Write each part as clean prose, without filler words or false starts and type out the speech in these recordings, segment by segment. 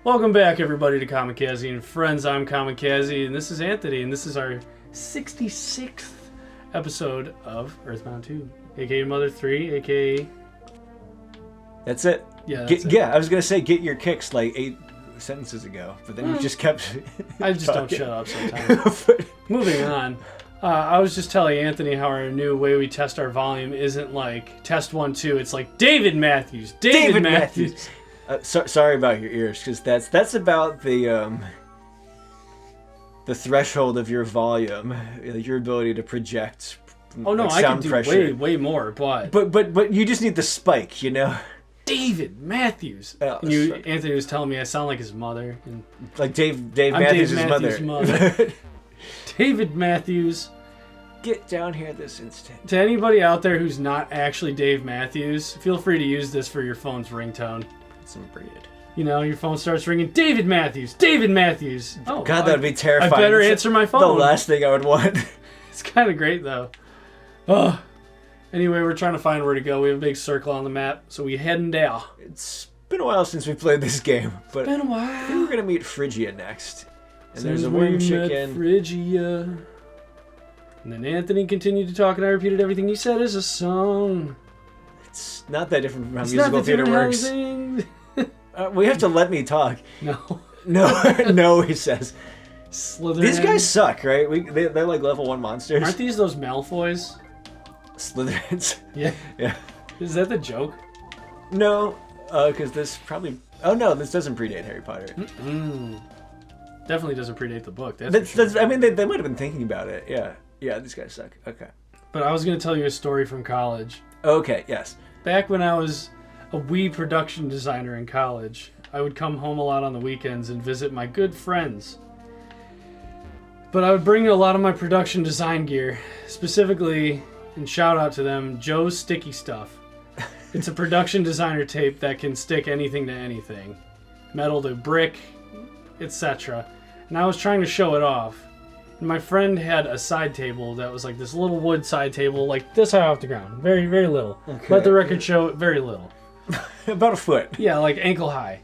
Welcome back, everybody, to Kahmakazi and Friends. I'm Kahmakazi, and this is Anthony, and this is our 66th episode of Earthbound 2, aka Mother 3, aka... That's it. Yeah, that's it. Yeah, I was going to say get your kicks like 8 sentences ago, but then you just kept I just don't shut up sometimes. Moving on. I was just telling Anthony how our new way we test our volume isn't like test 1, 2. It's like David Matthews. David Matthews. Sorry about your ears, because that's about the threshold of your volume, your ability to project. Oh no, like, I sound can do pressure. way more, but you just need the spike, you know. David Matthews. Oh, and Anthony was telling me I sound like his mother. And like Dave Matthews' mother. David Matthews. Get down here this instant. To anybody out there who's not actually Dave Matthews, feel free to use this for your phone's ringtone. Some breed. You know, your phone starts ringing, David Matthews, David Matthews. Oh, God, that'd be terrifying. I better answer my phone. The last thing I would want. It's kind of great, though. Oh. Anyway, we're trying to find where to go. We have a big circle on the map, so we heading down. It's been a while since we played this game, but been a while. I think we're going to meet Phrygia next. And Since there's a worm chicken. Phrygia. And then Anthony continued to talk, and I repeated everything he said as a song. It's not that different from how It's musical theater works. We have to let me talk. No. No, he says. Slytherin. These guys suck, right? They're like level 1 monsters. Aren't these those Malfoys? Slytherins. Yeah. Yeah. Is that the joke? No, because this probably... Oh no, this doesn't predate Harry Potter. Definitely doesn't predate the book. That's for sure. I mean, they might have been thinking about it. Yeah, these guys suck. Okay. But I was going to tell you a story from college. Okay, yes. Back when I was a wee production designer in college, I would come home a lot on the weekends and visit my good friends. But I would bring a lot of my production design gear, specifically, and shout out to them, Joe's Sticky Stuff. It's a production designer tape that can stick anything to anything. Metal to brick, etc. And I was trying to show it off. And my friend had a side table that was like this little wood side table, like this high off the ground. Very, very little. Okay. Let the record show very little. About a foot. Yeah, like ankle high.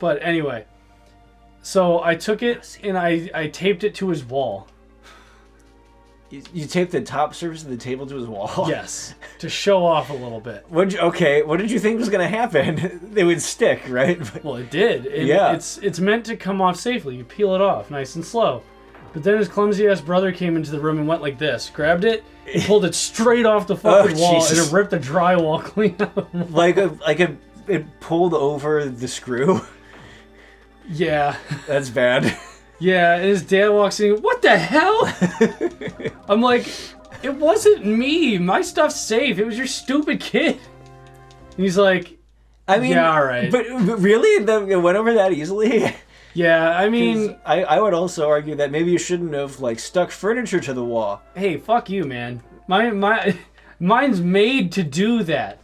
But anyway, so I took it and I taped it to his wall. You taped the top surface of the table to his wall? Yes, to show off a little bit. What did you think was going to happen? They would stick, right? Well, it did. Yeah. It's meant to come off safely. You peel it off nice and slow. But then his clumsy-ass brother came into the room and went like this. Grabbed it, and pulled it straight off the fucking wall, Jesus. and it ripped the drywall clean out. Like it pulled over the screw? Yeah. That's bad. Yeah, and his dad walks in, what the hell? I'm like, it wasn't me. My stuff's safe. It was your stupid kid. And he's like, I mean, yeah, all right. But really? It went over that easily? Yeah, I mean... I would also argue that maybe you shouldn't have, like, stuck furniture to the wall. Hey, fuck you, man. Mine's made to do that.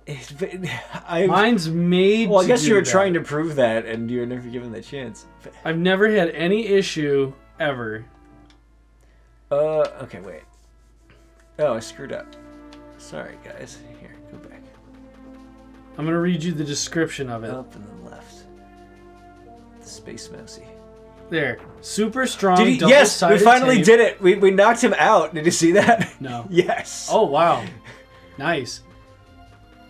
Mine's made to do that. Well, I guess you were trying to prove that, and you were never given the chance. I've never had any issue, ever. Okay, wait. Oh, I screwed up. Sorry, guys. Here, go back. I'm gonna read you the description of it. Up and then left. The Space Mousey. There. Super strong, yes, we finally tape. did it. We knocked him out. Did you see that? No. Yes. Oh, wow. Nice.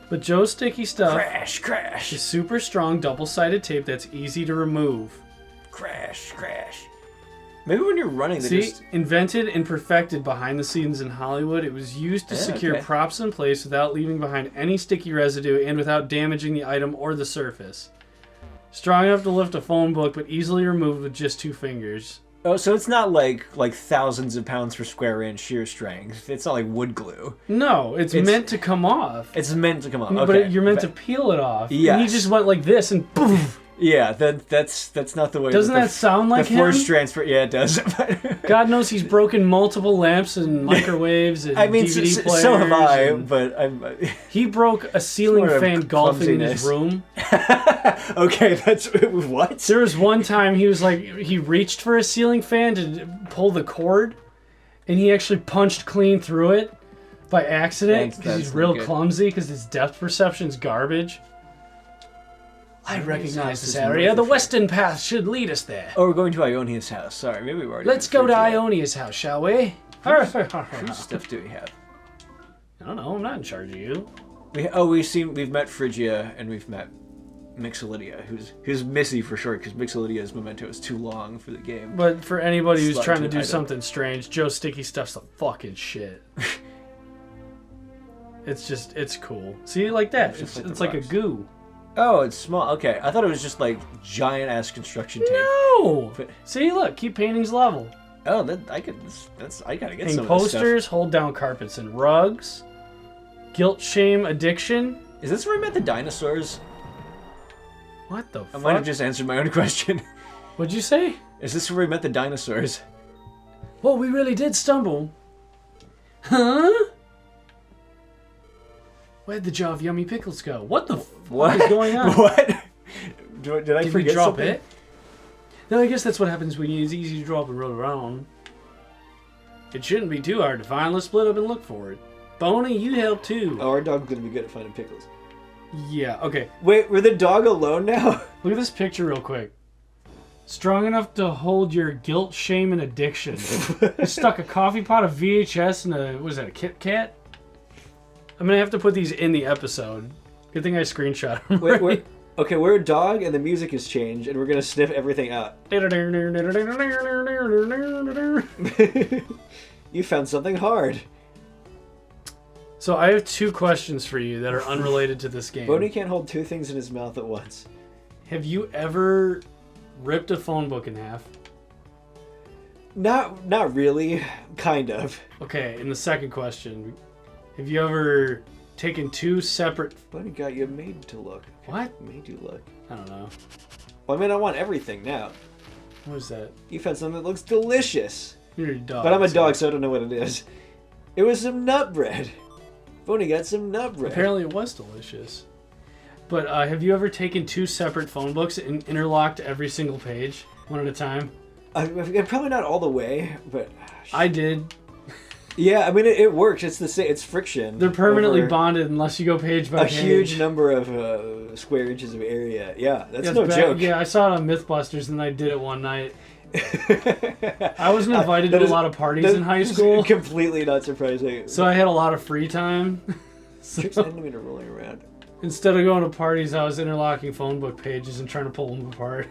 But Joe's Sticky Stuff Crash. is super strong, double-sided tape that's easy to remove. Crash. Maybe when you're running, See, invented and perfected behind the scenes in Hollywood, it was used to secure props in place without leaving behind any sticky residue and without damaging the item or the surface. Strong enough to lift a phone book, but easily removed with just 2 fingers. Oh, so it's not like thousands of pounds per square inch shear strength. It's not like wood glue. No, it's meant to come off. It's meant to come off. Okay, but you're meant to peel it off. Yes. And he just went like this and poof. Yeah, that's not the way. Doesn't that sound like the him? force transfer? Yeah, it does. God knows he's broken multiple lamps and microwaves and DVD players. So have I, but he broke a ceiling fan golfing in his room. Okay, that's what? There was one time he reached for a ceiling fan to pull the cord, and he actually punched clean through it by accident because he's real clumsy because his depth perception's garbage. I recognize house this is area. north The of here. western path should lead us there. Oh, we're going to Ionia's house. Sorry, maybe we've already... Let's been go to Phrygia. Ionia's house, shall we? Whose stuff do we have? I don't know. I'm not in charge of you. We've met Phrygia and we've met Mixolydia, who's Missy for short, because Mixolydia's memento is too long for the game. But for anybody who's Slide trying to to do hide it. something strange, Joe Sticky Stuff's the fucking shit. It's cool. See, like that. It's just It's like the like a rocks. goo. Oh, it's small. Okay, I thought it was just like giant ass construction tape. No! But- See, look, keep paintings level. Oh, I gotta get Hang some of this stuff. posters, hold down carpets and rugs. Guilt, shame, addiction. Is this where we met the dinosaurs? What the I fuck? might have just answered my own question. What'd you say? Is this where we met the dinosaurs? Well, we really did stumble. Huh? Where'd the jar of yummy pickles go? What the fuck is going on? What? Did I Did we forget drop something? it? No, I guess that's what happens when it's easy to drop and roll around. It shouldn't be too hard to find. Let's split up and look for it. Boney, you help too. Oh, our dog's gonna be good at finding pickles. Yeah, okay. Wait, we're the dog alone now? Look at this picture real quick. Strong enough to hold your guilt, shame, and addiction. You stuck a coffee pot, a VHS, and a Kit Kat? I'm gonna have to put these in the episode. Good thing I screenshot them. Wait, okay, we're a dog and the music has changed and we're gonna sniff everything out. You found something hard. So I have two questions for you that are unrelated to this game. Boney can't hold two things in his mouth at once. Have you ever ripped a phone book in half? Not really. Kind of. Okay, and the second question. Have you ever taken two separate... Boney got you made to look. What? Made you look. I don't know. Well, I mean, I want everything now. What is that? You found something that looks delicious. You're a dog. But I'm a so- dog, so I don't know what it is. It was some nut bread. Boney got some nut bread. Apparently it was delicious. But have you ever taken two separate phone books and interlocked every single page, one at a time? Probably not all the way, but... I did. Yeah, I mean, it works. It's the same. It's friction. They're permanently over bonded unless you go page by a page. huge number of square inches of area. Yeah, that's Yeah, no it's joke. Yeah, I saw it on Mythbusters and I did it one night. I wasn't invited That to a is- lot of parties that in high is school, Completely not surprising. so I had a lot of free time. Tricks So enemy are rolling around. instead of going to parties, I was interlocking phone book pages and trying to pull them apart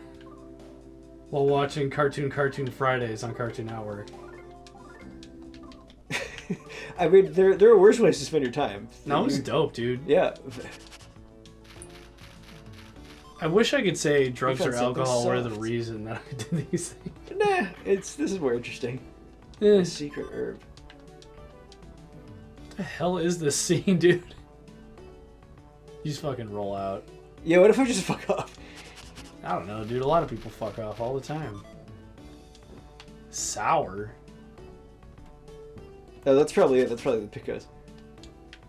while watching Cartoon Fridays on Cartoon Network. I mean, there are worse ways to spend your time. That was dope, dude. Yeah. I wish I could say drugs found or something alcohol were the soft. reason that I did these things. Nah, this is more interesting. Eh, A secret herb. what the hell is this scene, dude? You just fucking roll out. Yeah, what if I just fuck off? I don't know, dude. A lot of people fuck off all the time. Sour? Oh, that's probably it. That's probably the picos.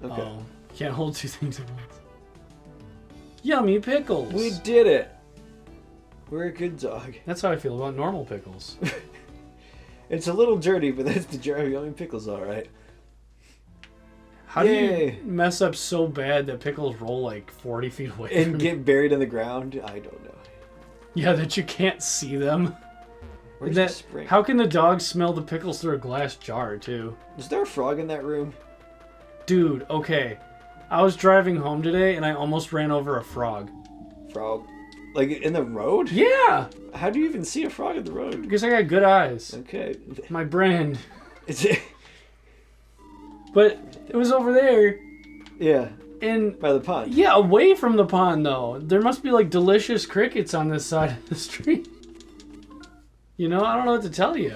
Okay. Oh, can't hold two things at once. Yummy pickles! We did it. We're a good dog. That's how I feel about normal pickles. It's a little dirty, but that's the jar of yummy pickles, all right. How do Yay. you mess up so bad that pickles roll like 40 feet away And from get buried in the ground? I don't know. you? Yeah, that you can't see them. Where's That- the spring? How can the dog smell the pickles through a glass jar, too? Was there a frog in that room? Dude, okay. I was driving home today and I almost ran over a frog. Frog? Like in the road? Yeah! How do you even see a frog in the road? Because I got good eyes. Okay. My brand. It's But it was over there yeah, and... by the pond. Yeah, away from the pond, though. There must be, like, delicious crickets on this side of the street. You know, I don't know what to tell you.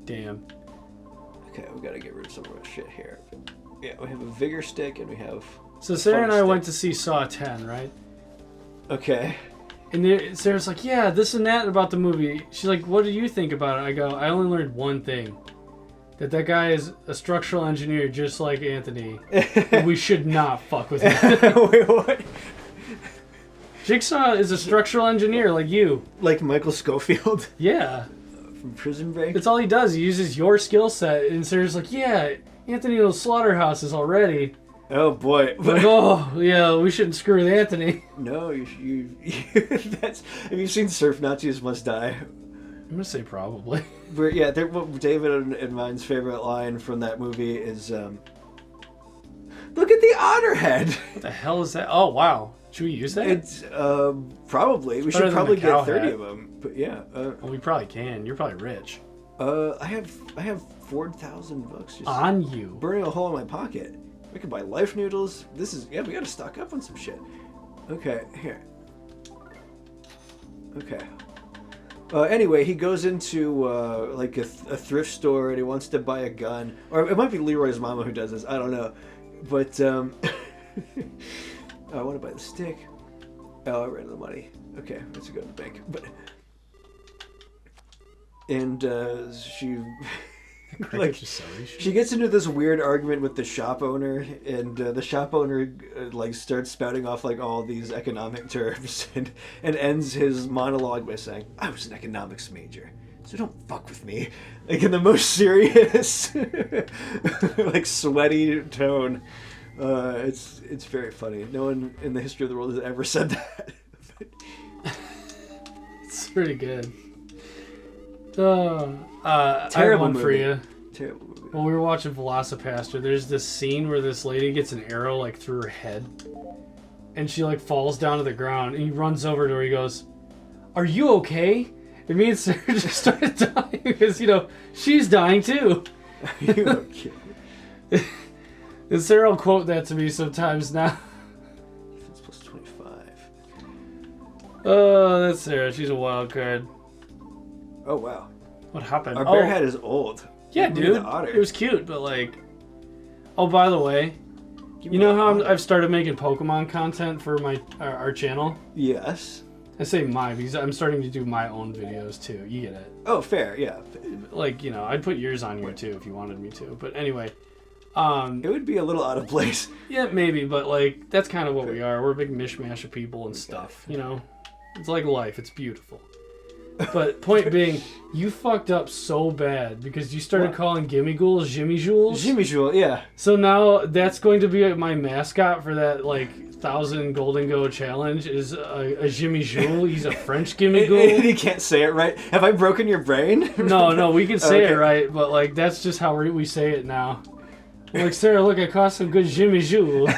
Damn. Okay, we gotta get rid of some of our shit here. Yeah, we have a vigor stick and we have... So Sarah and I Fun went to see Saw 10, right? Okay. And Sarah's like, yeah, this and that about the movie. She's like, what do you think about it? I go, I only learned one thing. That guy is a structural engineer just like Anthony. And we should not fuck with him. Wait, what? Jigsaw is a structural engineer like you. Like Michael Schofield Yeah. from Prison Break? That's all he does. He uses your skill set. And Sarah's like, yeah, Anthony knows slaughterhouses already. Oh boy. Like, oh yeah, we shouldn't screw with Anthony. No, you that's. Have you seen Surf Nazis Must Die? I'm gonna say probably. Where, yeah, what David and mine's favorite line from that movie is, "Look at the otter head." What the hell is that? Oh wow, should we use that? It's probably we Better should than probably the cow get 30 hat. of them. But yeah, Well, we probably can. You're probably rich. I have $4,000 just On you. burning a hole in my pocket. We could buy life noodles. We gotta stock up on some shit. Okay, here. Okay. Anyway, he goes into like a thrift store and he wants to buy a gun, or it might be Leroy's mama who does this. I don't know, but I want to buy the stick. Oh, I ran out of money. Okay, let's go to the bank. But she. Like, she gets into this weird argument with the shop owner, and the shop owner like starts spouting off like all these economic terms, and ends his monologue by saying, "I was an economics major, so don't fuck with me," like in the most serious, like sweaty tone. It's very funny. No one in the history of the world has ever said that. It's pretty good. I have Terrible one movie. for you. Terrible movie. When we were watching Velocipaster, there's this scene where this lady gets an arrow like through her head, and she like falls down to the ground. And he runs over to her. He goes, "Are you okay?" And me and Sarah just started dying because she's dying too. Are you okay? And Sarah will quote that to me sometimes now. Defense plus 25. Oh, that's Sarah. She's a wild card. Oh wow. What happened? Our bear hat is old. Yeah, Give me dude. the otter. It was cute, but like... Oh, by the way, Give you me know the how otter. I've started making Pokemon content for our channel? Yes. I say my because I'm starting to do my own videos too. You get it. Oh, fair, yeah. Like, I'd put yours on here too if you wanted me to. But anyway, It would be a little out of place. yeah, maybe, but like that's kind of what we are. We're a big mishmash of people and stuff, It's like life. It's beautiful. But point being, you fucked up so bad because you started What? calling Gimme Ghouls Jimmy Jules. Jimmy Jewel, yeah. So now that's going to be my mascot for that 1,000 Golden Go challenge is a Jimmy Jule. He's a French Gimme Ghoul. You can't say it right. Have I broken your brain? No, we can say Okay. it right, but that's just how we say it now. I'm like, Sarah, look, I caught some good Jimmy Jule.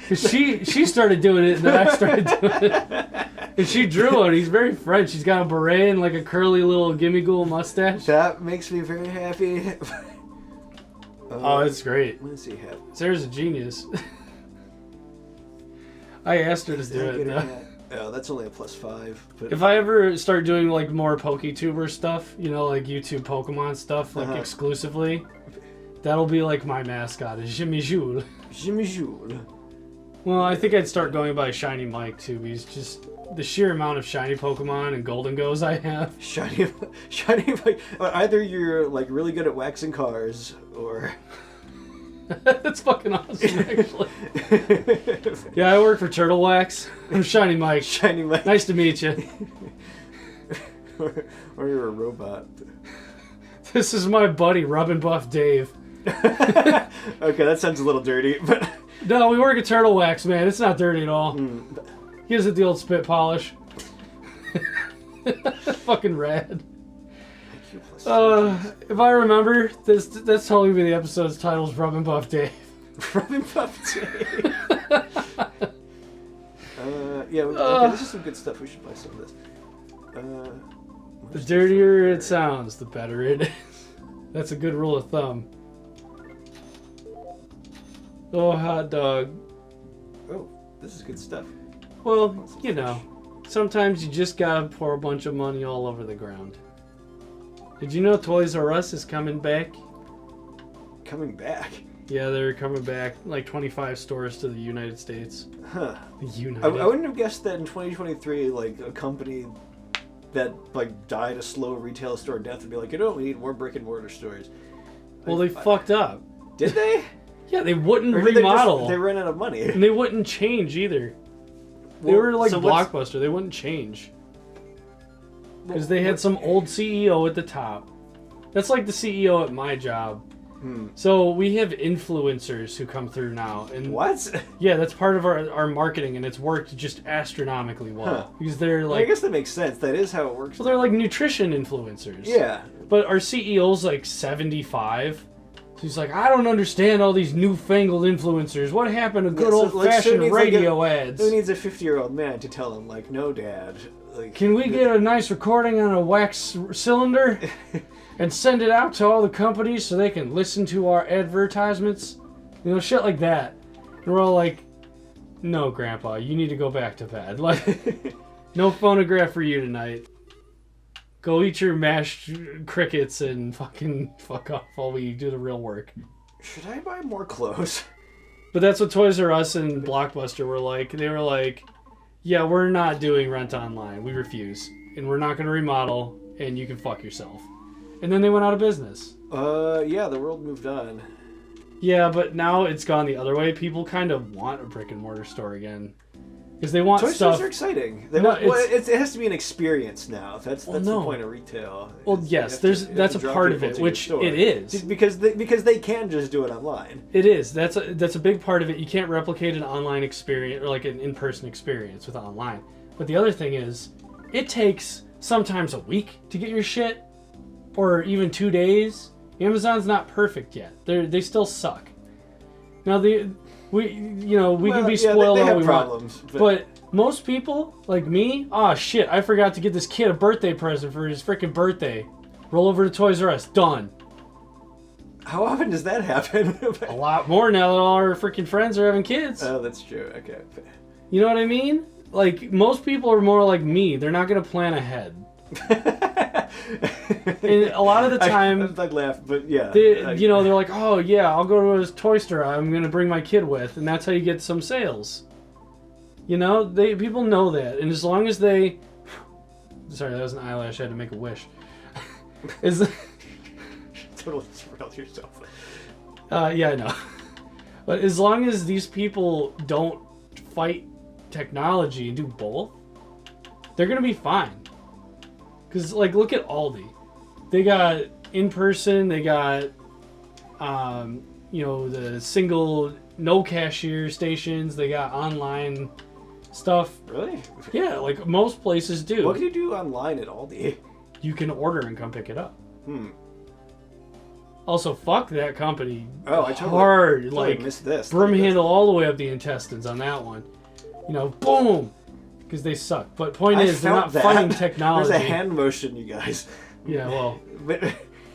Cause she started doing it and then I started doing it. And she drew it. He's very French. He's got a beret and like a curly little Gimme Ghoul mustache. That makes me very happy. Oh, it's great. What does he have? Sarah's a genius. I asked her to do it though. Oh, that's only a +5. But If I ever start doing more PokeTuber stuff, like YouTube Pokemon stuff, exclusively, that'll be like my mascot is Jimmy Jule. Jimmy Jewel. Well, I think I'd start going by Shiny Mike too, because just the sheer amount of shiny Pokemon and Golden Goes I have. Shiny, like either you're like really good at waxing cars, or That's fucking awesome, actually. Yeah, I work for Turtle Wax. I'm Shiny Mike. Shiny Mike. Nice to meet you. or you're a robot. This is my buddy, Rub and Buff Dave. Okay, that sounds a little dirty, but No, we work at Turtle Wax, man. It's not dirty at all. He gives it the old spit polish. Fucking rad. If I remember, that's totally be the episode's title is Rub and Buff Dave. Rub and Buff Dave. Yeah, okay, this is some good stuff. We should buy some of this. The dirtier it sounds, the better it is. That's a good rule of thumb. Oh, hot dog. Oh, this is good stuff. Well, sometimes you just gotta pour a bunch of money all over the ground. Did you know Toys R Us is coming back? Coming back? Yeah, they're coming back, 25 stores to the United States. Huh. The United. I wouldn't have guessed that in 2023, a company that died a slow retail store death would be like, we need more brick and mortar stores. Well, they fucked up. Did they? Yeah, they wouldn't Or did remodel. They ran out of money. And they wouldn't change either. They Well, were like so what's- Blockbuster. They wouldn't change. Because they had some old CEO at the top. That's like the CEO at my job. So we have influencers who come through now, and What? Yeah, that's part of our marketing, and it's worked just astronomically well because they're like. I guess that makes sense. That is how it works. Well, they're like nutrition influencers. Yeah. But our CEO's like 75. So he's like, I don't understand all these newfangled influencers. What happened to good old-fashioned radio ads? Who needs a 50-year-old man to tell him, like, no, Dad? Like, can we get a nice recording on a wax cylinder and send it out to all the companies so they can listen to our advertisements? You know, shit like that. And we're all like, no, Grandpa, you need to go back to bed. Like, no phonograph for you tonight. Go eat your mashed crickets and fucking fuck off while we do the real work. Should I buy more clothes? But that's what Toys R Us and Blockbuster were like. They were like, yeah, we're not doing rent online. We refuse. And we're not going to remodel, and you can fuck yourself. And then they went out of business. Yeah, the world moved on. Yeah, but now it's gone the other way. People kind of want a brick and mortar store again. Because they want Toy stuff. stores are exciting. It has to be an experience now. That's the point of retail. Well, yes, that's a part of it, which it is. Because they can just do it online. It is. That's a big part of it. You can't replicate an online experience or like an in-person experience with online. But the other thing is, it takes sometimes a week to get your shit, or even 2 days. Amazon's not perfect yet. They still suck. Now we can be spoiled all we want, but most people like me, shit, I forgot to get this kid a birthday present for his freaking birthday. Roll over to Toys R Us, done. How often does that happen? A lot more now that all our freaking friends are having kids. Oh, that's true. Okay. You know what I mean? Like, most people are more like me. They're not gonna plan ahead. And a lot of the time, I laugh, but yeah, they're like, oh yeah, I'll go to a toy store. I'm gonna bring my kid with, and that's how you get some sales. You know, people know that, and as long as they, sorry, that was an eyelash. I had to make a wish. Totally derailed yourself. Yeah, I know. But as long as these people don't fight technology and do both, they're gonna be fine. Because, like, look at Aldi. They got in-person, they got, the single, no cashier stations, they got online stuff. Really? Yeah, like most places do. What can you do online at Aldi? You can order and come pick it up. Also, fuck that company. Oh, I totally missed this. Broom handle all the way up the intestines on that one. Boom! Because they suck. But point is, they're not fighting technology. There's a hand motion, you guys. Yeah, well,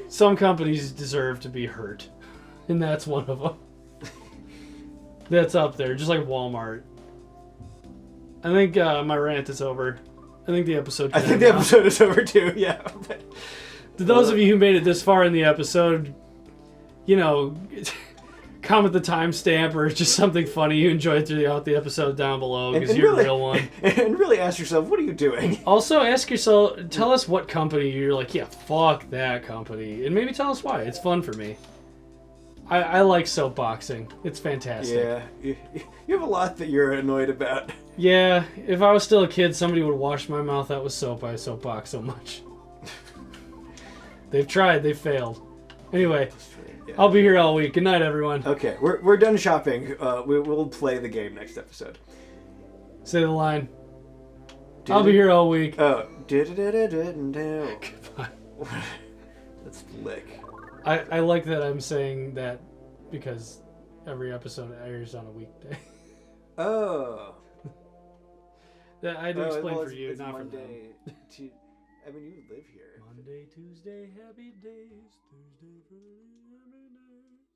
some companies deserve to be hurt. And that's one of them. That's up there, just like Walmart. I think my rant is over. I think the episode is over too, yeah. To those of you who made it this far in the episode, comment the timestamp or just something funny you enjoyed throughout the episode down below, because you're a real one. And really ask yourself, what are you doing? Also ask yourself, tell us what company you're like, yeah, fuck that company. And maybe tell us why. It's fun for me. I like soapboxing. It's fantastic. Yeah, you have a lot that you're annoyed about. Yeah, if I was still a kid, somebody would wash my mouth out with soap. I soapbox so much. They've tried, they've failed. Anyway, yeah. I'll be here all week. Good night, everyone. Okay, we're done shopping. We'll play the game next episode. Say the line. I'll be here all week. Oh. Goodbye. That's lick. I like that I'm saying that because every episode airs on a weekday. Oh. That I had to explain for you, not Monday for them. I mean, you live here. Monday, Tuesday, happy days. Thursday, Friday, happy days.